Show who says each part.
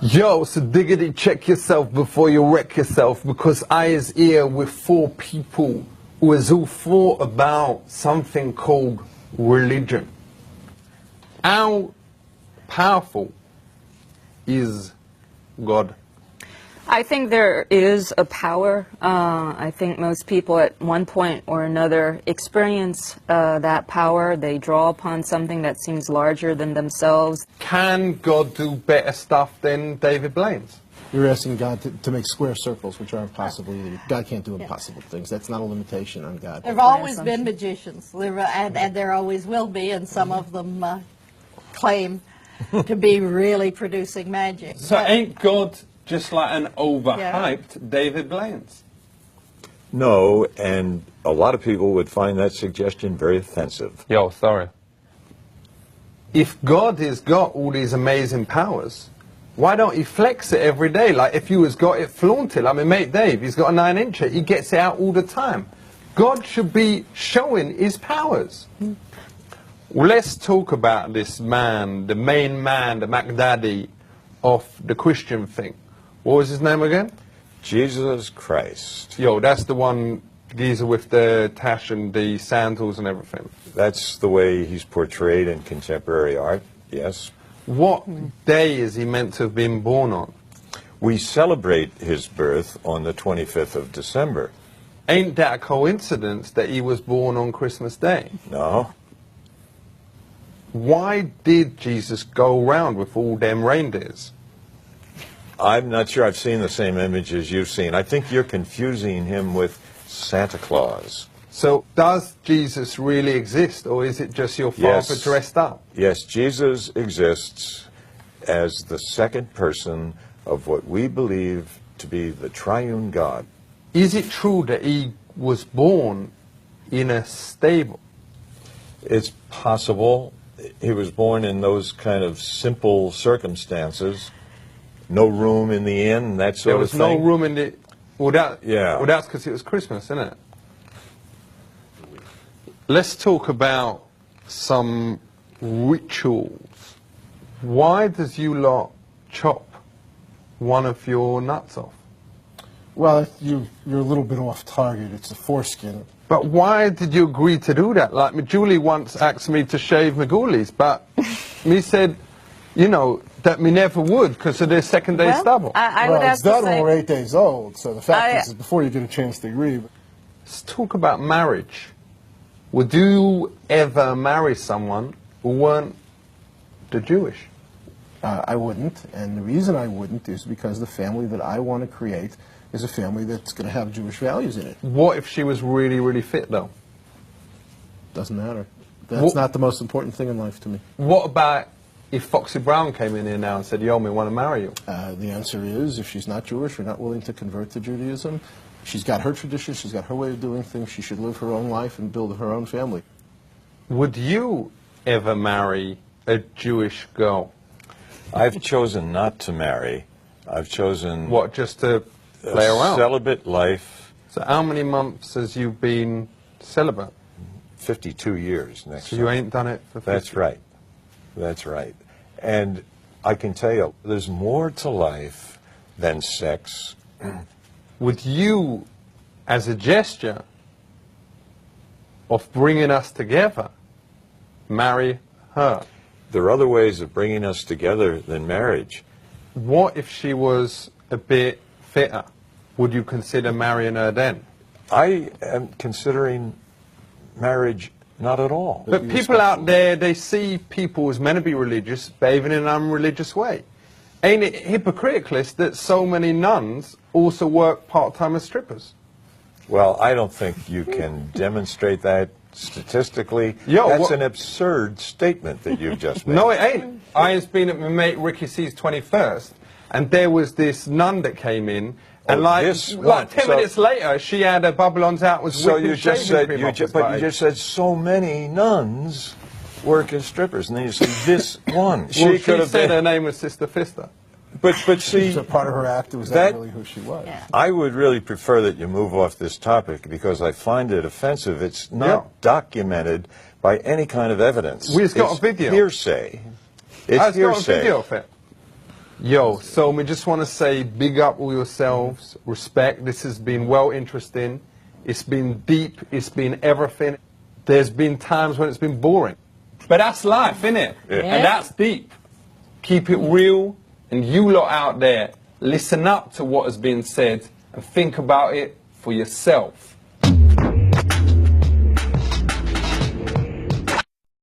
Speaker 1: Yo, so diggity check yourself before you wreck yourself, because I is here with 4 people who has all thought about something called religion. How powerful is God?
Speaker 2: I think there is a power. I think most people at one point or another experience that power. They draw upon something that seems larger than themselves.
Speaker 1: Can God do better stuff than David Blaine's?
Speaker 3: You're asking God to make square circles, which are impossible either. God can't do impossible things. That's not a limitation on God.
Speaker 4: There have always been magicians, and there always will be, and some of them claim to be really producing magic.
Speaker 1: So ain't God just like an overhyped David Blaine's?
Speaker 5: No, and a lot of people would find that suggestion very offensive.
Speaker 1: Yo, sorry. If God has got all these amazing powers, why don't he flex it every day? Like if you has got it, flaunt it. Like my mate Dave, he's got a 9-incher. He gets it out all the time. God should be showing his powers. Well, let's talk about this man, the main man, the MacDaddy of the Christian thing. What was his name again?
Speaker 5: Jesus Christ.
Speaker 1: Yo, that's the one geezer with the tash and the sandals and everything.
Speaker 5: That's the way he's portrayed in contemporary art, yes.
Speaker 1: What day is he meant to have been born on?
Speaker 5: We celebrate his birth on the 25th of December.
Speaker 1: Ain't that a coincidence that he was born on Christmas Day?
Speaker 5: No.
Speaker 1: Why did Jesus go around with all them reindeers?
Speaker 5: I'm not sure I've seen the same image as you've seen. I think you're confusing him with Santa Claus.
Speaker 1: So does Jesus really exist, or is it just your father dressed up?
Speaker 5: Yes, Jesus exists as the second person of what we believe to be the triune God.
Speaker 1: Is it true that he was born in a stable?
Speaker 5: It's possible. He was born in those kind of simple circumstances. No room in the inn, that sort of thing.
Speaker 1: There was no room in the... Well,
Speaker 5: yeah.
Speaker 1: Well, that's because it was Christmas, isn't it? Let's talk about some rituals. Why does you lot chop one of your nuts off?
Speaker 3: Well, you're a little bit off target. It's a foreskin.
Speaker 1: But why did you agree to do that? Like, Julie once asked me to shave my goolies, but me said, you know, that me never would because of their second-day stubble.
Speaker 2: I
Speaker 3: well,
Speaker 2: would have
Speaker 3: it's done
Speaker 2: to say,
Speaker 3: when we're 8 days old, so the fact is before you get a chance to agree.
Speaker 1: Let's talk about marriage. Would you ever marry someone who weren't the Jewish?
Speaker 3: I wouldn't, and the reason I wouldn't is because the family that I want to create is a family that's going to have Jewish values in it.
Speaker 1: What if she was really, really fit, though?
Speaker 3: Doesn't matter. That's not the most important thing in life to me.
Speaker 1: What about if Foxy Brown came in here now and said, yo, me want to marry you?
Speaker 3: The answer is, if she's not Jewish or not willing to convert to Judaism, she's got her tradition, she's got her way of doing things, she should live her own life and build her own family.
Speaker 1: Would you ever marry a Jewish girl?
Speaker 5: I've chosen not to marry. I've chosen...
Speaker 1: What, just to play around?
Speaker 5: Celibate life.
Speaker 1: So how many months has you been celibate?
Speaker 5: 52 years next
Speaker 1: So you ain't done it for 50?
Speaker 5: That's right. That's right. And I can tell you, there's more to life than sex.
Speaker 1: Would you, as a gesture of bringing us together, marry her?
Speaker 5: There are other ways of bringing us together than marriage.
Speaker 1: What if she was a bit fitter? Would you consider marrying her then?
Speaker 5: I am considering marriage not at all.
Speaker 1: But people out there, they see people as meant to be religious, behaving in an unreligious way. Ain't it hypocritical that so many nuns also work part-time as strippers?
Speaker 5: Well, I don't think you can demonstrate that statistically.
Speaker 1: Yo,
Speaker 5: that's an absurd statement that you've just made.
Speaker 1: No, it ain't. I was been at my mate Ricky C's 21st, and there was this nun that came in, and like 10 minutes later, she had her Babylons out with
Speaker 5: so
Speaker 1: whipping
Speaker 5: you just
Speaker 1: shaving
Speaker 5: said,
Speaker 1: cream
Speaker 5: you
Speaker 1: off his
Speaker 5: but
Speaker 1: body.
Speaker 5: you just said so many nuns work as strippers, and then you said this one.
Speaker 1: Well, she
Speaker 5: could have
Speaker 1: said
Speaker 5: been,
Speaker 1: her name was Sister Fister.
Speaker 5: but see,
Speaker 3: So part of her act was that really who she was.
Speaker 4: Yeah.
Speaker 5: I would really prefer that you move off this topic because I find it offensive. It's not documented by any kind of evidence.
Speaker 1: We've got a video.
Speaker 5: Hearsay. It's
Speaker 1: I've got a
Speaker 5: hearsay.
Speaker 1: video of it. Yo, so we just want to say big up all yourselves, respect. This has been well interesting. It's been deep. It's been everything. There's been times when it's been boring. But that's life, innit?
Speaker 5: Yeah.
Speaker 1: And that's deep. Keep it real. And you lot out there, listen up to what has been said and think about it for yourself.